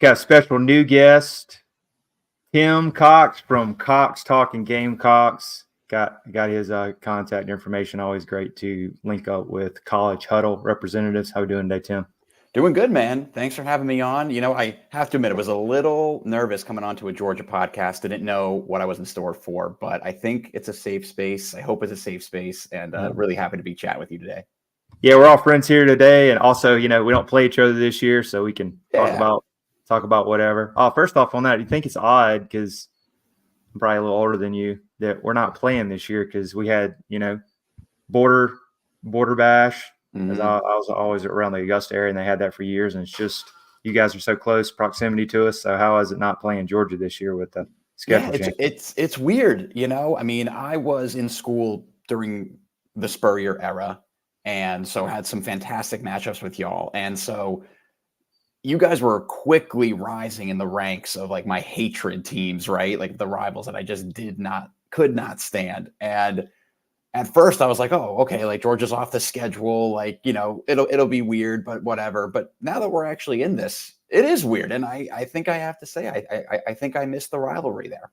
got a special new guest, Tim Cox from Cox Talking Gamecocks. Got his contact information. Always great to link up with College Huddle representatives. How are you doing today, Tim? Doing good, man. Thanks for having me on. I have to admit, I was a little nervous coming onto a Georgia podcast. Didn't know what I was in store for, but I think it's a safe space. I hope it's a safe space, and really happy to be chatting with you today. Yeah, we're all friends here today, and also, we don't play each other this year, so we can talk about whatever. First off, on that, you think it's odd because I'm probably a little older than you that we're not playing this year because we had border bash. Because I was always around the Augusta area, and they had that for years. And it's just you guys are so close proximity to us. So how is it not playing Georgia this year with the schedule change? It's weird, I mean, I was in school during the Spurrier era, and so had some fantastic matchups with y'all. And so you guys were quickly rising in the ranks of like my hatred teams, right? Like the rivals that I just could not stand. And at first I was like, oh, okay, like Georgia's off the schedule. Like, it'll be weird, but whatever. But now that we're actually in this, it is weird. And I think I have to say, I think I missed the rivalry there.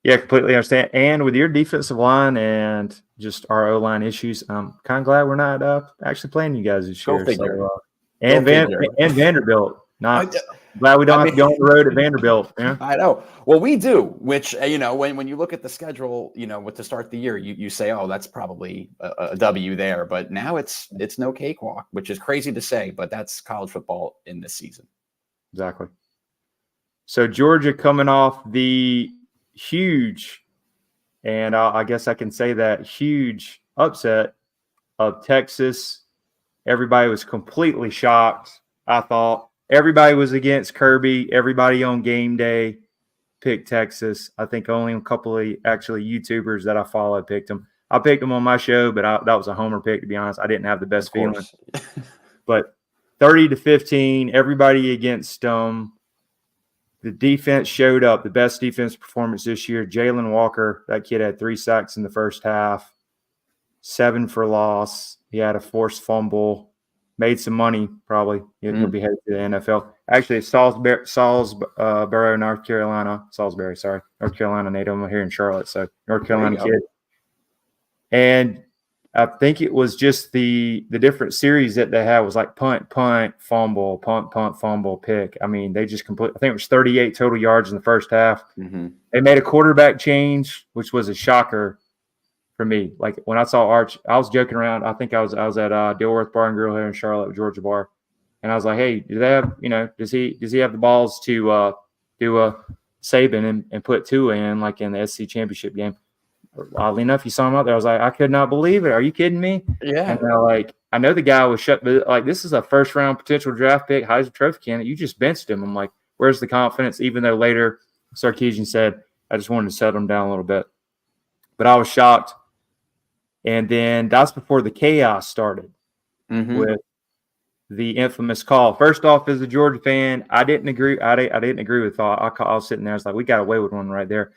Yeah, completely understand. And with your defensive line and just our O-line issues, I'm kind of glad we're not actually playing you guys this year. And Vanderbilt. Glad we don't have to go on the road at Vanderbilt. Yeah. I know. Well, we do, which, when you look at the schedule, with to start the year, you say, oh, that's probably a W there. But now it's no cakewalk, which is crazy to say, but that's college football in this season. Exactly. So Georgia coming off the huge, and I guess I can say that huge upset of Texas. Everybody was completely shocked, I thought. Everybody was against Kirby. Everybody on game day picked Texas. I think only a couple of actually YouTubers that I follow picked them. I picked them on my show, but that was a homer pick, to be honest. I didn't have the best feeling. But 30-15, everybody against them. The defense showed up, the best defense performance this year. Jalen Walker, that kid had 3 sacks in the first half, 7 for loss. He had a forced fumble. Made some money, probably. He'll be headed to the NFL. Actually, it's Salisbury, North Carolina. North Carolina native. I'm here in Charlotte, so North Carolina kid. And I think it was just the different series that they had was like punt, fumble, punt, fumble, pick. I mean, they just I think it was 38 total yards in the first half. They made a quarterback change, which was a shocker for me. Like when I saw Arch, I was joking around. I think I was at Dilworth Bar and Grill here in Charlotte, Georgia Bar, and I was like, "Hey, do they have does he have the balls to do a Saban and put Tua in like in the SC championship game?" Oddly enough, you saw him out there. I was like, I could not believe it. Are you kidding me? Yeah. And I know the guy was shut, but like this is a first round potential draft pick, Heisman Trophy candidate. You just benched him. I'm like, where's the confidence? Even though later Sarkisian said, I just wanted to settle him down a little bit, but I was shocked. And then that's before the chaos started with the infamous call. First off, as a Georgia fan, I didn't agree. I didn't agree with thought. I was sitting there. I was like, we got away with one right there.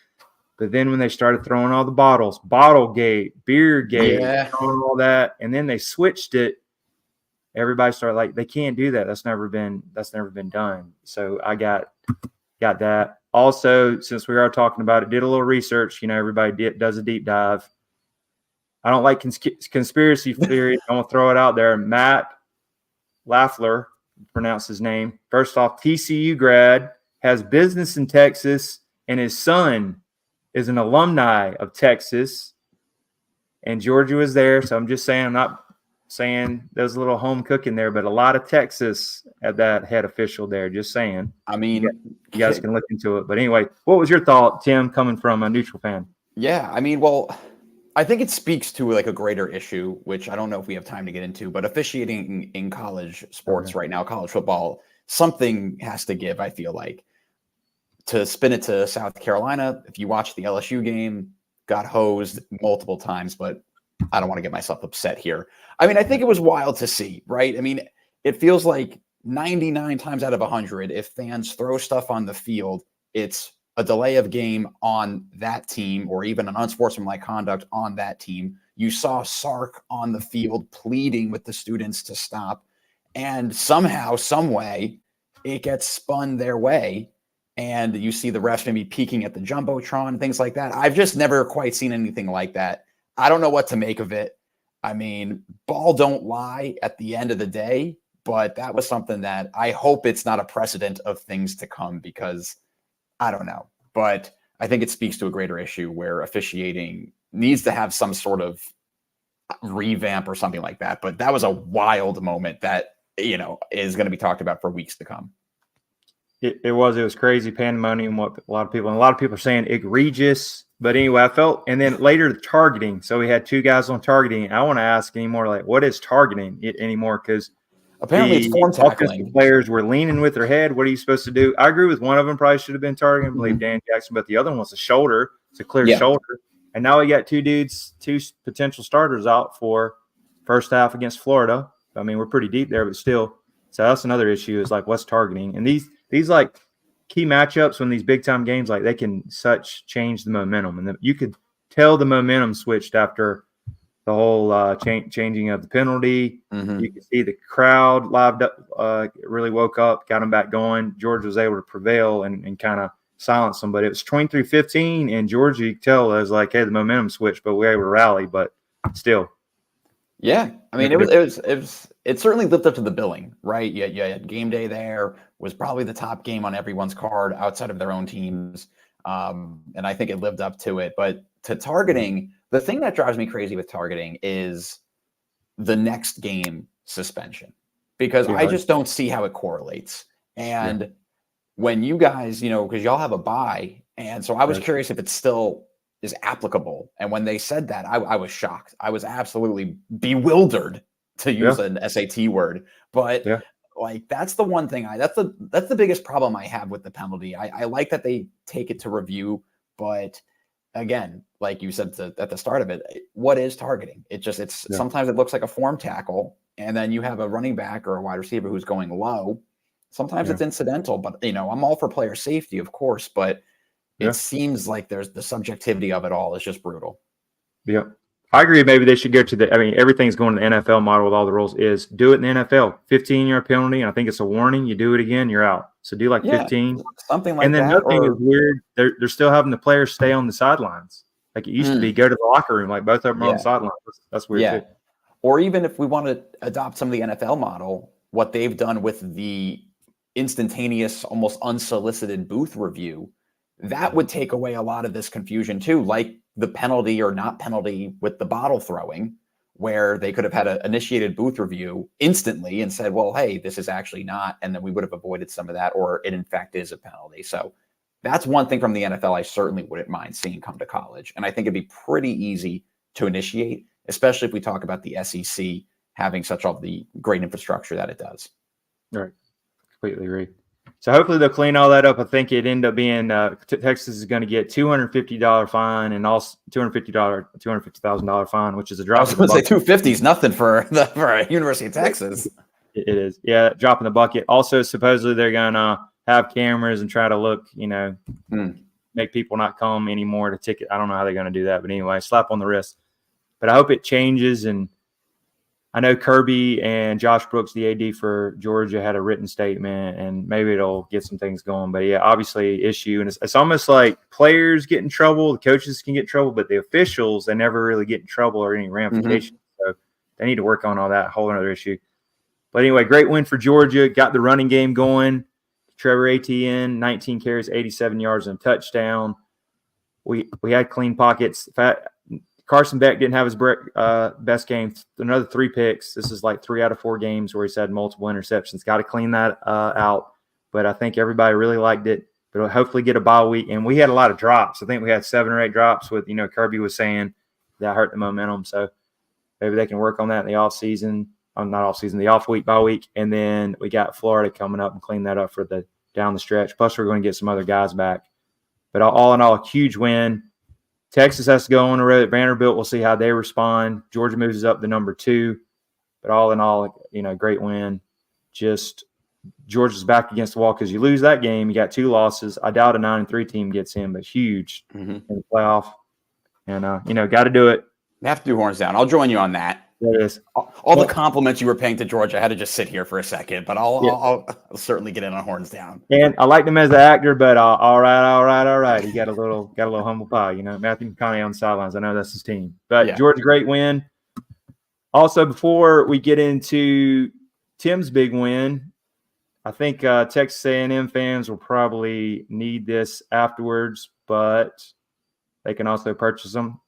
But then when they started throwing all the bottles, Bottlegate, Beergate, all that, and then they switched it, everybody started like, they can't do that. That's never been done. So I got that. Also, since we are talking about it, did a little research. Everybody does a deep dive. I don't like conspiracy theories. I'm going to throw it out there. Matt Lafleur, pronounce his name. First off, TCU grad, has business in Texas, and his son is an alumni of Texas. And Georgia was there, so I'm just saying, I'm not saying there's a little home cooking there, but a lot of Texas at that head official there, just saying. I mean, you guys can look into it. But anyway, what was your thought, Tim, coming from a neutral fan? Yeah, I mean, well, I think it speaks to like a greater issue, which I don't know if we have time to get into, but officiating in college sports right now, college football, something has to give, I feel like. To spin it to South Carolina, if you watch the LSU game, got hosed multiple times, but I don't want to get myself upset here. I mean, I think it was wild to see, right? I mean, it feels like 99 times out of 100, if fans throw stuff on the field, it's a delay of game on that team or even an unsportsmanlike conduct on that team. You saw Sark on the field pleading with the students to stop. And somehow, some way, it gets spun their way. And you see the refs maybe peeking at the Jumbotron and things like that. I've just never quite seen anything like that. I don't know what to make of it. I mean, ball don't lie at the end of the day, but that was something that I hope it's not a precedent of things to come, because I don't know. But I think it speaks to a greater issue where officiating needs to have some sort of revamp or something like that. But that was a wild moment that, is going to be talked about for weeks to come. It was crazy pandemonium. What a lot of people are saying egregious. But anyway, I felt, and then later the targeting. So we had 2 guys on targeting. I want to ask anymore, like, what is targeting anymore? Because apparently it's form tackling. Players were leaning with their head. What are you supposed to do? I agree with one of them probably should have been targeting. I believe Dan Jackson, but the other one was a shoulder. It's a clear shoulder. And now we got 2 potential starters out for first half against Florida. I mean, we're pretty deep there, but still. So that's another issue, is like, what's targeting? And these like key matchups, when these big time games, like, they can change the momentum, and you could tell the momentum switched after the whole changing of the penalty. You could see the crowd lived up, really woke up, got them back going. Georgia was able to prevail and kind of silence them, but it was 23-15, and Georgia, you could tell, it was like, hey, the momentum switched, but we were able to rally, but still. Yeah, I mean, it certainly lived up to the billing, right? You had game day there, was probably the top game on everyone's card outside of their own teams, and I think it lived up to it. But to targeting, the thing that drives me crazy with targeting is the next game suspension, because I just don't see how it correlates. And when you guys, because y'all have a bye, and so I was curious if it still is applicable. And when they said that, I was shocked. I was absolutely bewildered, to use an SAT word. But like, that's the one thing that's the biggest problem I have with the penalty. I like that they take it to review, but again, like you said at the start of it, what is targeting? Sometimes it looks like a form tackle, and then you have a running back or a wide receiver who's going low. Sometimes it's incidental, but I'm all for player safety, of course, but it seems like there's the subjectivity of it all is just brutal. Yeah. I agree. Maybe they should go to everything's going to the NFL model with all the rules, is do it in the NFL. 15-yard penalty, and I think it's a warning. You do it again, you're out. So do like 15. Something like that. And then nothing is weird. They're still having the players stay on the sidelines. Like it used to be, go to the locker room, like both of them are on the sidelines. That's weird too. Or even if we want to adopt some of the NFL model, what they've done with the instantaneous, almost unsolicited booth review, that would take away a lot of this confusion too, like the penalty or not penalty with the bottle throwing, where they could have had an initiated booth review instantly and said, well, hey, this is actually not, and then we would have avoided some of that, or it in fact is a penalty. So that's one thing from the NFL I certainly wouldn't mind seeing come to college. And I think it'd be pretty easy to initiate, especially if we talk about the SEC having such all the great infrastructure that it does. Right. Completely agree. So hopefully they'll clean all that up. I think it ended up being Texas is going to get $250 fine and also $250,000 fine, which is a drop. I was going to say 250 is nothing for a University of Texas. It is, drop in the bucket. Also, supposedly they're going to have cameras and try to look, make people not come anymore to ticket. I don't know how they're going to do that, but anyway, slap on the wrist. But I hope it changes. And I know Kirby and Josh Brooks, the AD for Georgia, had a written statement, and maybe it'll get some things going. But yeah, obviously issue. And it's almost like players get in trouble, the coaches can get in trouble, but the officials, they never really get in trouble or any ramifications. So they need to work on all that, whole other issue. But anyway, great win for Georgia. Got the running game going. Trevor Etienne, 19 carries, 87 yards and a touchdown. We had clean pockets. Carson Beck didn't have his best game. Another 3 picks. This is like 3 out of 4 games where he's had multiple interceptions. Got to clean that out. But I think everybody really liked it. But we'll hopefully get a bye week. And we had a lot of drops. I think we had 7 or 8 drops with, Kirby was saying that hurt the momentum. So maybe they can work on that in the offseason. Not off-season, the off-week, bye week. And then we got Florida coming up and clean that up for the down the stretch. Plus, we're going to get some other guys back. But all in all, a huge win. Texas has to go on the road at Vanderbilt. We'll see how they respond. Georgia moves up to number 2. But all in all, great win. Just Georgia's back against the wall because you lose that game, you got 2 losses. I doubt a 9-3 team gets in, but huge in the playoff. And, got to do it. They have to do horns down. I'll join you on that. It is. All the compliments you were paying to Georgia, I had to just sit here for a second, but I'll certainly get in on horns down. And I liked him as an actor, but all right. He got a little humble pie, Matthew McConaughey on the sidelines. I know that's his team, but Georgia, great win. Also, before we get into Tim's big win, I think Texas A&M fans will probably need this afterwards, but they can also purchase them.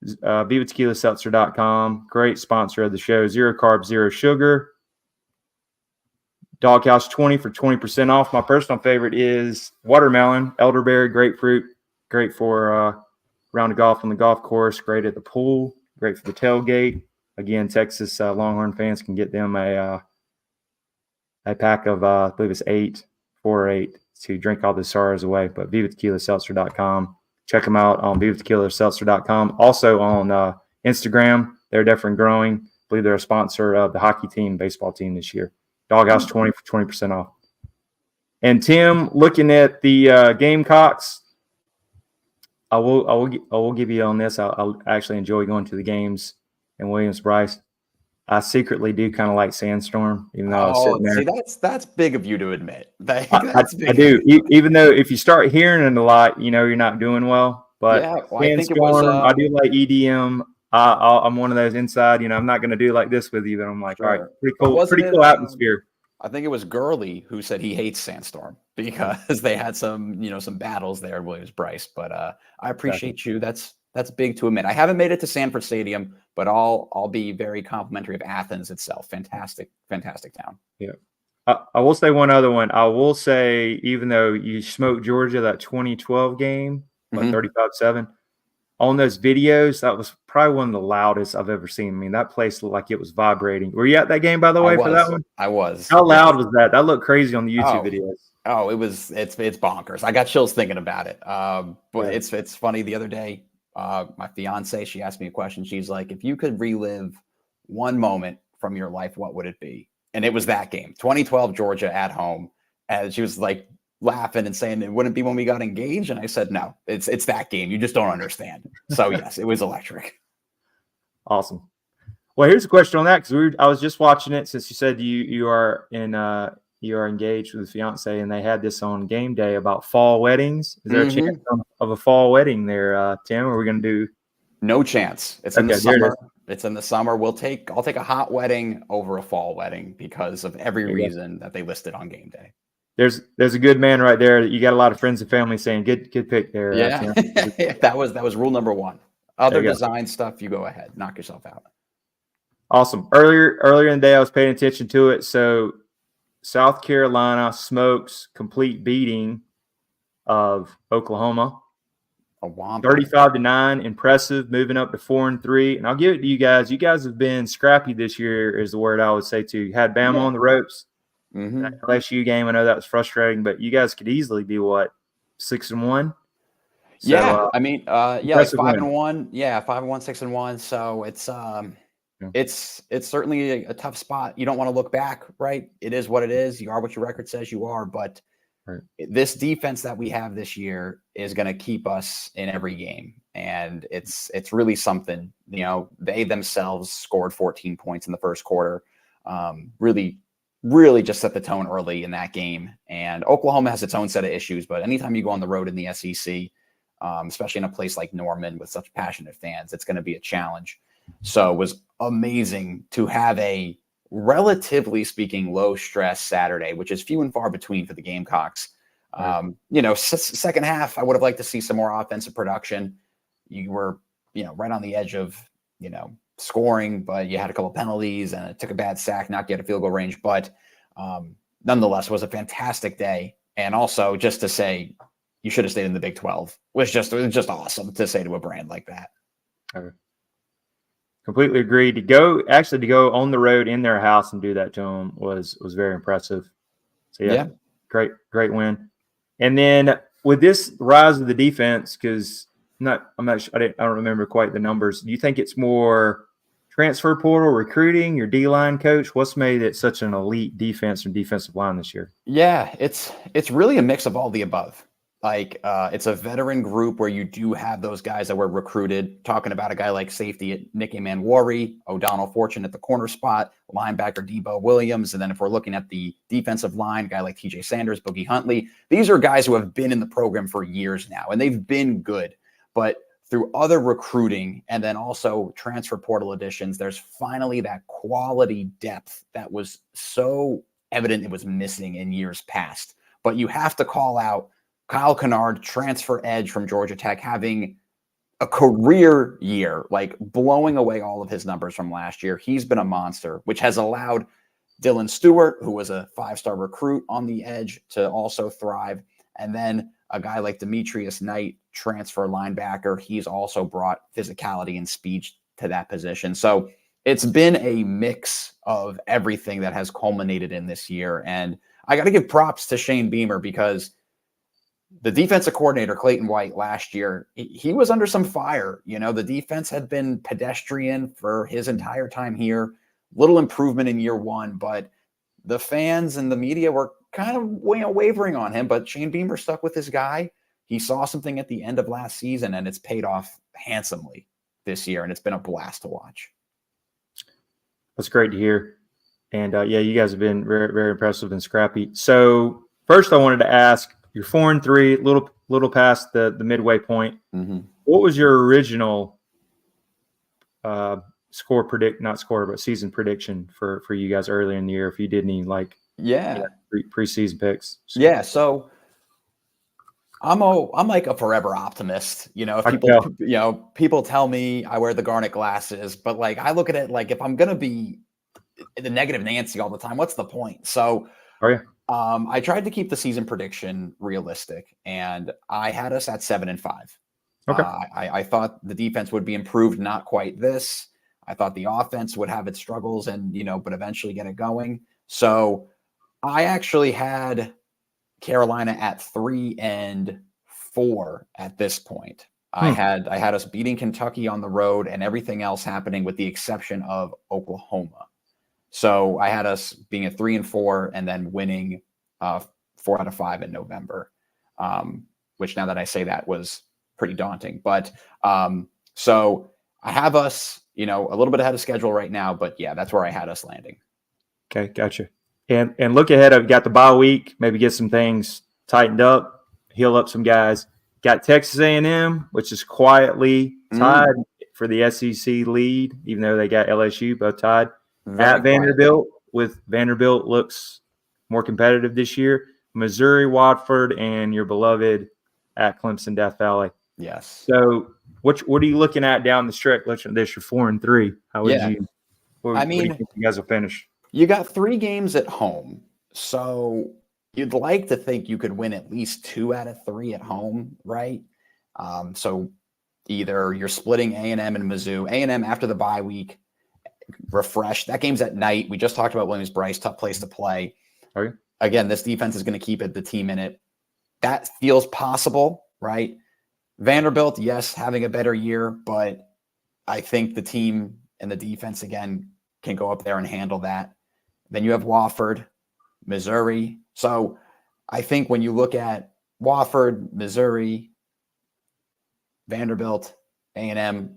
VivaTequilaSeltzer.com, great sponsor of the show. 0 carbs, 0 sugar. Doghouse 20 for 20% off. My personal favorite is watermelon, elderberry, grapefruit. Great for round of golf on the golf course. Great at the pool. Great for the tailgate. Again, Texas Longhorn fans can get them a pack of, I believe it's 4 or 8 to drink all the sorrows away. But VivaTequilaSeltzer.com. Check them out on VivaTequilaSeltzer.com. Also on Instagram. They're definitely growing. I believe they're a sponsor of the hockey team, baseball team this year. Doghouse 20 for 20% off. And Tim, looking at the Gamecocks, I will give you on this. I'll actually enjoy going to the games in Williams-Brice. I secretly do kind of like Sandstorm, even though I was sitting there. See, that's big of you to admit. I do, even though if you start hearing it a lot, you're not doing well. But Sandstorm, I think it was, I do like EDM. I'm one of those inside. I'm not going to do like this with you, but I'm like, all right, pretty cool atmosphere. I think it was Gurley who said he hates Sandstorm because they had some battles there in Williams-Brice. But I appreciate you. That's big to admit. I haven't made it to Sanford Stadium, but I'll be very complimentary of Athens itself. Fantastic town. Yeah. I will say one other one. I will say, even though you smoked Georgia that 2012 game, 35-7, on those videos, that was probably one of the loudest I've ever seen. I mean, that place looked like it was vibrating. Were you at that game, by the way, for that one? I was. How loud was that? That looked crazy on the YouTube videos. Oh, it's bonkers. I got chills thinking about it. But it's funny. The other day, my fiance, she asked me a question. She's like, if you could relive one moment from your life, what would it be? And it was that game, 2012 Georgia at home. And she was like laughing and saying, it wouldn't be when we got engaged. And I said, no, it's that game. You just don't understand. So yes, it was electric. Awesome. Well, here's a question on that, because I was just watching it, since you said you are engaged with a fiance, and they had this on game day about fall weddings. Is there a chance of a fall wedding there, Tim? Are we going to do? No chance. It's in the summer. It's in the summer. I'll take a hot wedding over a fall wedding because of every reason that they listed on game day. There's a good man right there. You got a lot of friends and family saying good pick there. Yeah. That was rule number one. Other design stuff, you go ahead, knock yourself out. Awesome. Earlier in the day, I was paying attention to it. So South Carolina smokes complete beating of Oklahoma. A womp. 35-9, impressive, moving up to 4-3. And I'll give it to you guys. You guys have been scrappy this year, is the word I would say too. You had Bama on the ropes. That LSU game, I know that was frustrating, but you guys could easily be 6-1. So, I mean, like 5-1. Yeah, 5-1, 6-1. So it's certainly a tough spot. You don't want to look back, right? It is what it is. You are what your record says you are, but this defense that we have this year is going to keep us in every game. And it's really something. They themselves scored 14 points in the first quarter. Really just set the tone early in that game. And Oklahoma has its own set of issues, but anytime you go on the road in the SEC, especially in a place like Norman with such passionate fans, it's going to be a challenge. So it was amazing to have a, relatively speaking, low stress Saturday, which is few and far between for the Gamecocks. Second half, I would have liked to see some more offensive production. You were, right on the edge of, scoring, but you had a couple penalties and it took a bad sack, not get a field goal range. But nonetheless, it was a fantastic day. And also, just to say, you should have stayed in the Big 12 was just awesome to say to a brand like that. Completely agree. To go on the road in their house and do that to them was very impressive. So yeah. Great win. And then with this rise of the defense, because I don't remember quite the numbers. Do you think it's more transfer portal, recruiting, your D-line coach? What's made it such an elite defense and defensive line this year? Yeah, it's really a mix of all the above. It's a veteran group where you do have those guys that were recruited. Talking about a guy like safety Nick Manwari, O'Donnell Fortune at the corner spot, linebacker Debo Williams, and then if we're looking at the defensive line, a guy like TJ Sanders, Boogie Huntley. These are guys who have been in the program for years now, and they've been good. But through other recruiting and then also transfer portal additions, there's finally that quality depth that was so evident it was missing in years past. But you have to call out Kyle Kennard, transfer edge from Georgia Tech, having a career year, like blowing away all of his numbers from last year. He's been a monster, which has allowed Dylan Stewart, who was a 5-star recruit on the edge, to also thrive. And then a guy like Demetrius Knight, transfer linebacker, he's also brought physicality and speed to that position. So it's been a mix of everything that has culminated in this year. And I got to give props to Shane Beamer, because the defensive coordinator, Clayton White, last year, he was under some fire. The defense had been pedestrian for his entire time here. Little improvement in year one, but the fans and the media were kind of wavering on him. But Shane Beamer stuck with his guy. He saw something at the end of last season, and it's paid off handsomely this year, and it's been a blast to watch. That's great to hear. And, you guys have been very, very impressive and scrappy. So first I wanted to ask, you're 4-3, little past the midway point. Mm-hmm. What was your original season prediction for you guys earlier in the year, if you did any preseason picks? Yeah, so I'm like a forever optimist. People tell me I wear the garnet glasses, but like I look at it like, if I'm gonna be the negative Nancy all the time, what's the point? So I tried to keep the season prediction realistic, and I had us at 7-5. Okay. I thought the defense would be improved, not quite this. I thought the offense would have its struggles but eventually get it going. So I actually had Carolina at 3-4 at this point. I had us beating Kentucky on the road and everything else happening with the exception of Oklahoma. So I had us being at 3-4 and then winning 4 out of 5 in November, which now that I say that was pretty daunting. But so I have us, a little bit ahead of schedule right now. But yeah, that's where I had us landing. Okay, gotcha. And look ahead. I've got the bye week. Maybe get some things tightened up, heal up some guys. Got Texas A&M, which is quietly tied for the SEC lead, even though they got LSU both tied. At Vanderbilt, with Vanderbilt looks more competitive this year. Missouri, Watford, and your beloved at Clemson, Death Valley. Yes. So what are you looking at down the stretch? Looking at this, you're 4-3. How would you? What do you think you guys will finish? You got 3 games at home, so you'd like to think you could win at least 2 out of 3 at home, right? So either you're splitting A&M and Mizzou. A&M after the bye week, refreshed. That game's at night. We just talked about Williams-Brice, tough place to play. Okay. Again, this defense is going to keep the team in it. That feels possible, right? Vanderbilt, yes, having a better year, but I think the team and the defense, again, can go up there and handle that. Then you have Wofford, Missouri. So I think when you look at Wofford, Missouri, Vanderbilt, A&M,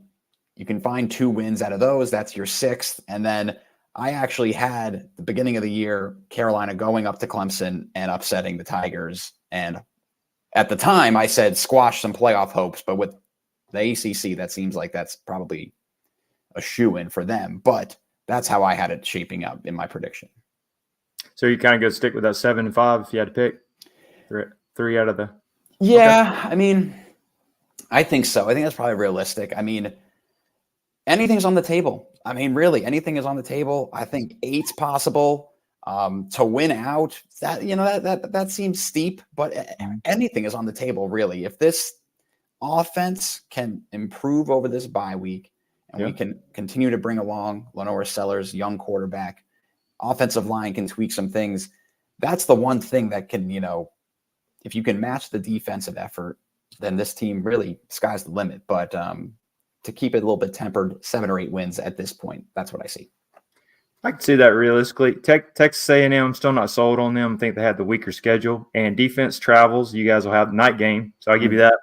you can find 2 wins out of those. That's your 6th. And then I actually had the beginning of the year, Carolina going up to Clemson and upsetting the Tigers. And at the time I said squash some playoff hopes, but with the ACC, that seems like that's probably a shoo-in for them. But that's how I had it shaping up in my prediction. So you kind of go stick with that 7-5 if you had to pick 3 out of the. Yeah, okay. I mean, I think so. I think that's probably realistic. I mean, anything's on the table. I mean, really, anything is on the table. I think 8's possible. To win out, that seems steep, but anything is on the table, really. If this offense can improve over this bye week, and we can continue to bring along Lenore Sellers, young quarterback, offensive line can tweak some things. That's the one thing that can, if you can match the defensive effort, then this team really sky's the limit. But to keep it a little bit tempered, 7 or 8 wins at this point, that's what I see. I can see that realistically. Texas A&M, I'm still not sold on them. I think they had the weaker schedule. And defense travels. You guys will have the night game, so I'll give you that.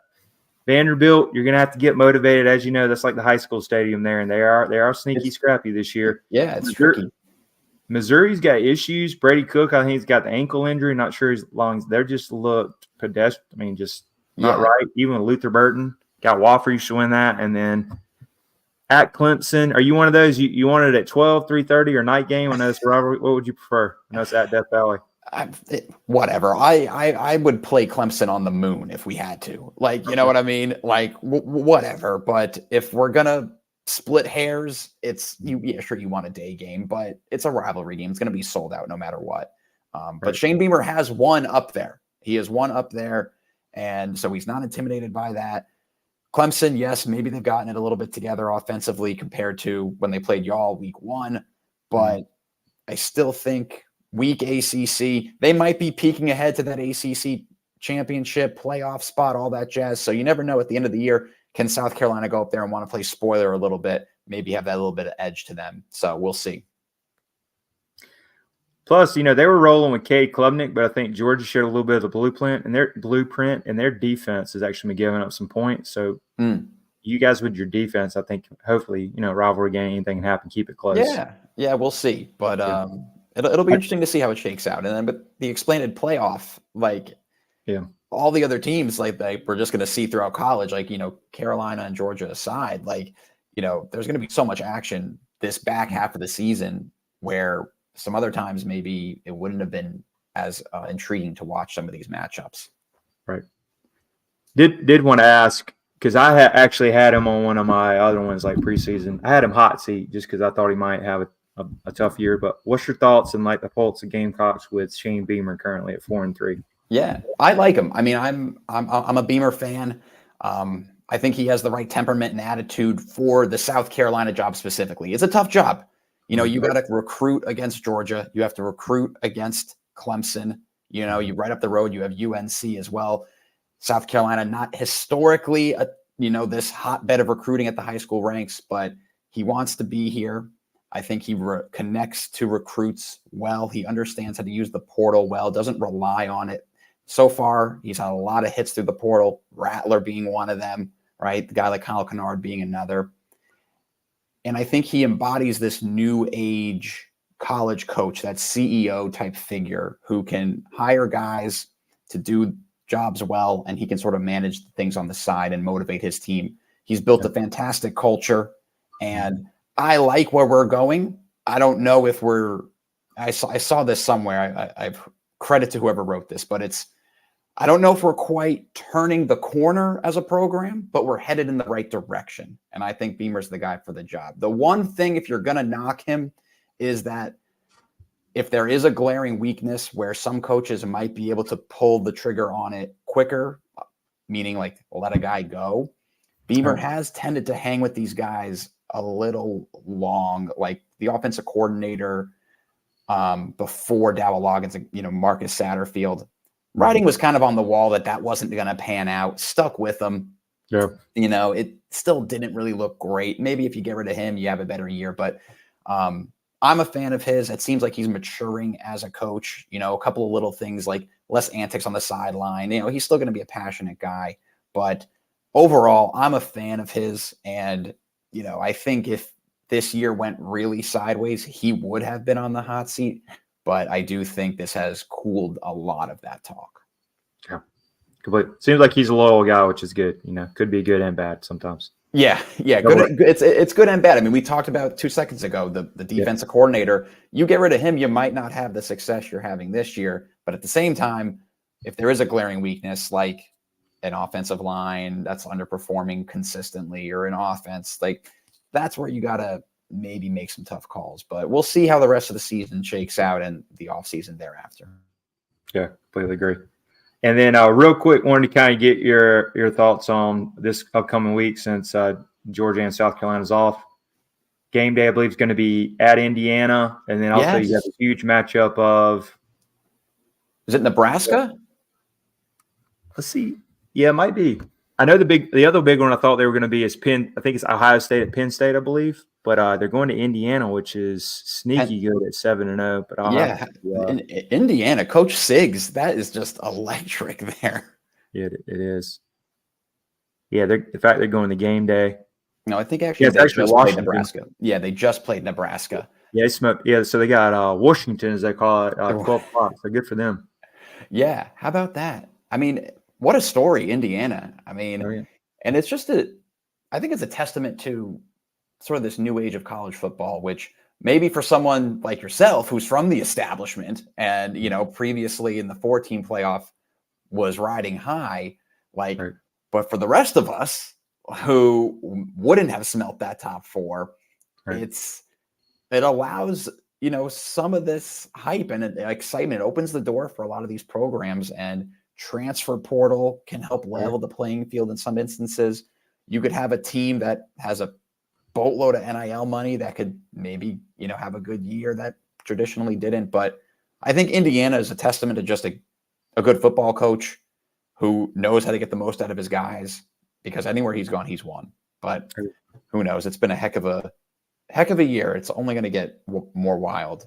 Vanderbilt, you're going to have to get motivated. As you know, that's like the high school stadium there, and they are sneaky scrappy this year. Yeah, it's tricky. Missouri's got issues. Brady Cook, I think he's got the ankle injury. Not sure as long as they're just looked pedestrian. I mean, just not right. Even with Luther Burton, got Wofford used to win that. And then at Clemson, are you one of those? You want it at 12, 3:30 or night game? I know it's rivalry. What would you prefer? I know it's at Death Valley. Whatever. I would play Clemson on the moon if we had to. Like, you know what I mean? Like, whatever. But if we're gonna split hairs, it's sure you want a day game, but it's a rivalry game. It's gonna be sold out no matter what. But Shane Beamer has one up there. He has one up there, and so he's not intimidated by that. Clemson, yes, maybe they've gotten it a little bit together offensively compared to when they played y'all week 1, but I still think weak ACC, they might be peeking ahead to that ACC championship, playoff spot, all that jazz. So you never know at the end of the year, can South Carolina go up there and want to play spoiler a little bit, maybe have that little bit of edge to them. So we'll see. Plus, they were rolling with Cade Klubnik, but I think Georgia showed a little bit of the blueprint, and their defense has actually been giving up some points. So you guys with your defense, I think hopefully, rivalry game, anything can happen, keep it close. Yeah, we'll see. But it'll be interesting to see how it shakes out. And then but the explained playoff, all the other teams, we're just going to see throughout college, Carolina and Georgia aside, there's going to be so much action this back half of the season where some other times maybe it wouldn't have been as intriguing to watch some of these matchups. Right. Did want to ask, because I actually had him on one of my other ones like preseason. I had him hot seat just because I thought he might have a tough year. But what's your thoughts and the pulse of Gamecocks with Shane Beamer currently at 4-3? Yeah, I like him. I mean, I'm a Beamer fan. I think he has the right temperament and attitude for the South Carolina job specifically. It's a tough job. You got to recruit against Georgia. You have to recruit against Clemson. You right up the road, you have UNC as well. South Carolina, not historically, this hotbed of recruiting at the high school ranks, but he wants to be here. I think he connects to recruits well. He understands how to use the portal well, doesn't rely on it. So far, he's had a lot of hits through the portal, Rattler being one of them, right? The guy like Kyle Kennard being another. And I think he embodies this new age college coach, that CEO type figure who can hire guys to do jobs well, and he can sort of manage things on the side and motivate his team. He's built a fantastic culture, and I like where we're going. I don't know if I saw this somewhere. I've credit to whoever wrote this, but I don't know if we're quite turning the corner as a program, but we're headed in the right direction. And I think Beamer's the guy for the job. The one thing, if you're going to knock him, is that if there is a glaring weakness where some coaches might be able to pull the trigger on it quicker, meaning let a guy go, Beamer has tended to hang with these guys a little long, like the offensive coordinator before Dawg Loggins and, Marcus Satterfield. Writing was kind of on the wall that wasn't going to pan out, stuck with them. Yeah. It still didn't really look great. Maybe if you get rid of him, you have a better year, but I'm a fan of his. It seems like he's maturing as a coach, a couple of little things like less antics on the sideline. He's still going to be a passionate guy, but overall I'm a fan of his. And, I think if this year went really sideways, he would have been on the hot seat. But I do think this has cooled a lot of that talk. Yeah, completely. Seems like he's a loyal guy, which is good. Could be good and bad sometimes. Yeah. Good. It's good and bad. I mean, we talked about 2 seconds ago the defensive coordinator. You get rid of him, you might not have the success you're having this year. But at the same time, if there is a glaring weakness like an offensive line that's underperforming consistently, or an offense, that's where you got to maybe make some tough calls. But we'll see how the rest of the season shakes out and the offseason thereafter. Yeah, completely agree. And then real quick, wanted to kind of get your thoughts on this upcoming week since Georgia and South Carolina's off. Game day, I believe, is going to be at Indiana. And then also you have a huge matchup of – is it Nebraska? Let's see. Yeah, it might be. I know the other big one I thought they were going to be is Penn. I think it's Ohio State at Penn State, I believe. but they're going to Indiana, which is sneaky good at 7-0. But I'll have in Indiana, Coach Siggs, that is just electric there. It is. Yeah, in fact, they're going to game day. No, I think actually they just played Nebraska. Yeah, they just played Nebraska. Yeah, so they got Washington, as they call it, 12 o'clock. So good for them. Yeah, how about that? I mean, what a story, Indiana. I mean, and it's just I think it's a testament to sort of this new age of college football, which maybe for someone like yourself who's from the establishment and, previously in the 4-team playoff was riding high, but for the rest of us who wouldn't have smelt that top 4, it allows, some of this hype and excitement. It opens the door for a lot of these programs, and transfer portal can help level the playing field in some instances. You could have a team that has a boatload of NIL money that could maybe, have a good year that traditionally didn't. But I think Indiana is a testament to just a good football coach who knows how to get the most out of his guys, because anywhere he's gone, he's won. But who knows? It's been a heck of a year. It's only going to get more wild.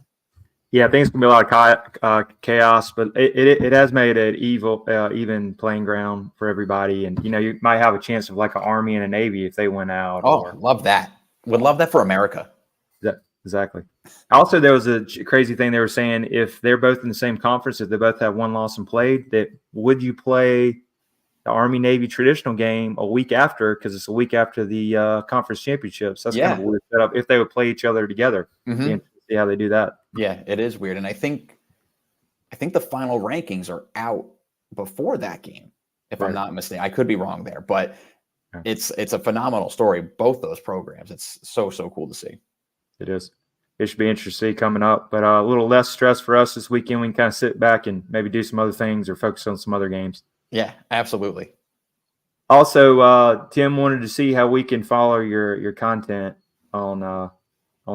Yeah, I think it's going to be a lot of chaos, but it has made an even playing ground for everybody. And, you might have a chance of like an Army and a Navy if they went out. Love that. Would love that for America. Exactly. Also, there was a crazy thing they were saying, if they're both in the same conference, if they both have one loss and played, that would you play the Army-Navy traditional game a week after, because it's a week after the conference championships. That's kind of a weird setup if they would play each other together. See how they do that. Yeah, it is weird. And I think the final rankings are out before that game, if I'm not mistaken. I could be wrong there, but it's a phenomenal story, both those programs. It's so cool to see. It is. It should be interesting to see coming up, but a little less stress for us this weekend. We can kind of sit back and maybe do some other things or focus on some other games. Yeah, absolutely. Also, Tim wanted to see how we can follow your content on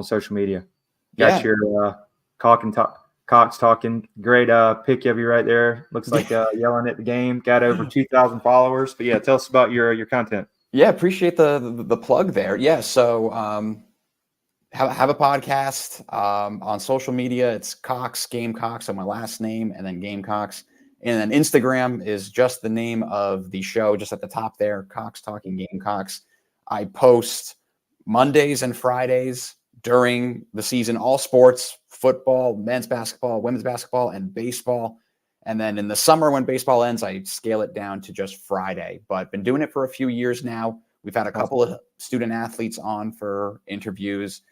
social media. Got your Cox talking. Great pic of you right there. Looks like yelling at the game. Got over 2,000 followers. But yeah, tell us about your content. Yeah, appreciate the plug there. Yeah, so have a podcast on social media. It's Cox Gamecox, so my last name and then Gamecox. And then Instagram is just the name of the show, just at the top there, Cox Talking Gamecocks. I post Mondays and Fridays during the season, all sports, football, men's basketball, women's basketball, and baseball. And then in the summer when baseball ends, I scale it down to just Friday. But been doing it for a few years now. We've had a couple of student athletes on for interviews.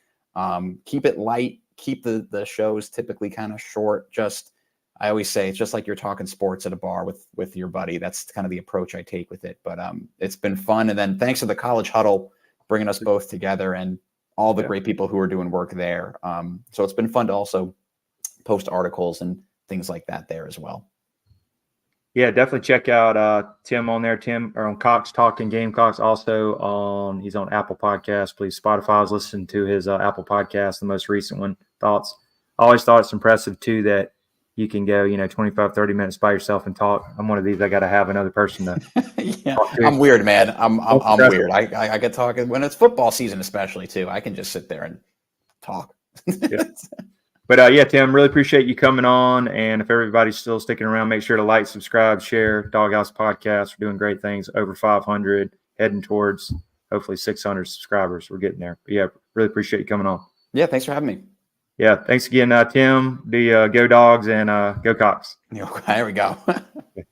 Keep it light. Keep the shows typically kind of short. I always say it's just like you're talking sports at a bar with your buddy. That's kind of the approach I take with it. But it's been fun. And then thanks to the College Huddle bringing us both together and all the great people who are doing work there. So it's been fun to also post articles and things like that there as well. Yeah, definitely check out Tim on there. Tim or on Cox Talking Gamecocks. Also he's on Apple Podcasts. Please, Spotify. I was listening to his Apple Podcast, the most recent one. I always thought it's impressive too that you can go, 25, 30 minutes by yourself and talk. I'm one of these. I got to have another person to. Yeah, I'm weird, man. I'm weird. I get talking when it's football season, especially too. I can just sit there and talk. Yeah. But Tim, really appreciate you coming on. And if everybody's still sticking around, make sure to like, subscribe, share Doghouse Podcast. We're doing great things. Over 500, heading towards hopefully 600 subscribers. We're getting there. But yeah, really appreciate you coming on. Yeah, thanks for having me. Yeah, thanks again, Tim. Go Dogs and go Cox. There we go. Thank you.